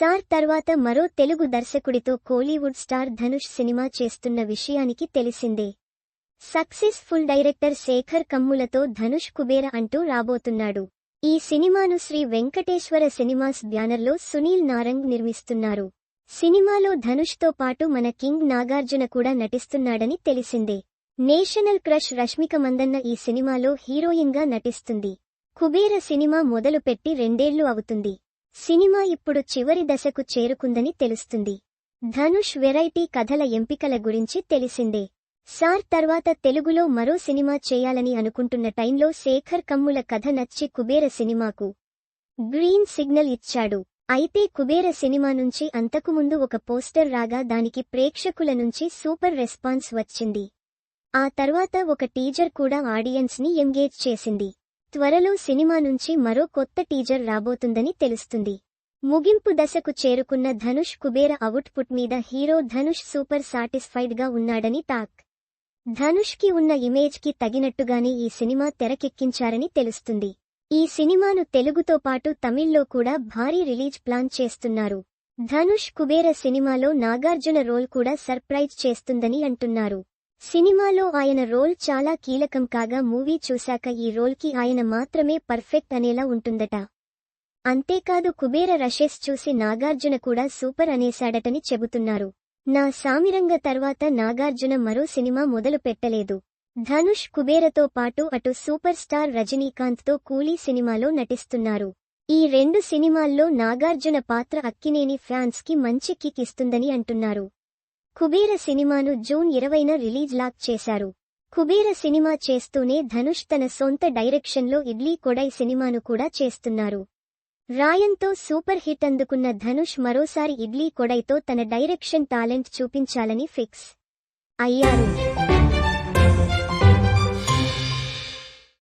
Sir తర్వాత మరో తెలుగు దర్శకుడితో కోలీవుడ్ స్టార్ ధనుష్ సినిమా చేస్తున్న విషయానికి తెలిసిందే. సక్సెస్ ఫుల్ డైరెక్టర్ శేఖర్ కమ్ములతో ధనుష్ కుబేర అంటూ రాబోతున్నాడు. ఈ సినిమాను శ్రీ వెంకటేశ్వర సినిమాస్ బ్యానర్లో సునీల్ నారంగ్ నిర్మిస్తున్నారు. సినిమాలో ధనుష్తో పాటు మన కింగ్ నాగార్జున కూడా నటిస్తున్నాడని తెలిసిందే. నేషనల్ క్రష్ రష్మిక మందన్న ఈ సినిమాలో హీరోయిన్గా నటిస్తుంది. కుబేర సినిమా మొదలుపెట్టి 2 ఏళ్లు అవుతుంది. సినిమా ఇప్పుడు చివరి దశకు చేరుకుందని తెలుస్తుంది. ధనుష్ వెరైటీ కథల ఎంపికల గురించి తెలిసిందే. సార్ తర్వాత తెలుగులో మరో సినిమా చేయాలని అనుకుంటున్న టైంలో శేఖర్ కమ్ముల కథ నచ్చి కుబేర సినిమాకు గ్రీన్ సిగ్నల్ ఇచ్చాడు. అయితే కుబేర సినిమా నుంచి అంతకుముందు ఒక పోస్టర్ రాగా దానికి ప్రేక్షకుల నుంచి సూపర్ రెస్పాన్స్ వచ్చింది. ఆ తర్వాత ఒక టీజర్ కూడా ఆడియన్స్ ని ఎంగేజ్ చేసింది. త్వరలో సినిమా నుంచి మరో కొత్త టీజర్ రాబోతుందని తెలుస్తుంది. ముగింపు దశకు చేరుకున్న ధనుష్ కుబేర అవుట్పుట్ మీద హీరో ధనుష్ సూపర్ సాటిస్ఫైడ్ గా ఉన్నాడని టాక్. ధనుష్ కి ఉన్న ఇమేజ్ కి తగినట్టుగానే ఈ సినిమా తెరకెక్కించారని తెలుస్తుంది. ఈ సినిమాను తెలుగుతో పాటు తమిళ్లో కూడా భారీ రిలీజ్ ప్లాన్ చేస్తున్నారు. ధనుష్ కుబేర సినిమాలో నాగార్జున రోల్ కూడా సర్ప్రైజ్ చేస్తుందని అంటున్నారు. సినిమాలో ఆయన రోల్ చాలా కీలకం కాగా మూవీ చూశాక ఈ రోల్ కి ఆయన మాత్రమే పర్ఫెక్ట్ అనేలా ఉంటుందట. అంతేకాదు కుబేర రషెస్ చూసి నాగార్జున కూడా సూపర్ అనేశాడటని చెబుతున్నారు. నా సామిరంగ తర్వాత నాగార్జున మరో సినిమా మొదలు పెట్టలేదు. ధనుష్ కుబేరతో పాటు అటు సూపర్ స్టార్ రజనీకాంత్తో కూలీ సినిమాలో నటిస్తున్నారు. ఈ 2 సినిమాల్లో నాగార్జున పాత్ర అక్కినేని ఫ్యాన్స్ కి మంచి కిక్ ఇస్తుందని అంటున్నారు. కుబేర సినిమాను జూన్ 20న రిలీజ్ లాక్ చేశారు. కుబేర సినిమా చేస్తూనే ధనుష్ తన సొంత డైరెక్షన్లో ఇడ్లీ కొడై సినిమాను కూడా చేస్తున్నారు. రాయన్తో సూపర్ హిట్ అందుకున్న ధనుష్ మరోసారి ఇడ్లీ కొడైతో తన డైరెక్షన్ టాలెంట్ చూపించాలని ఫిక్స్ అయ్యారు.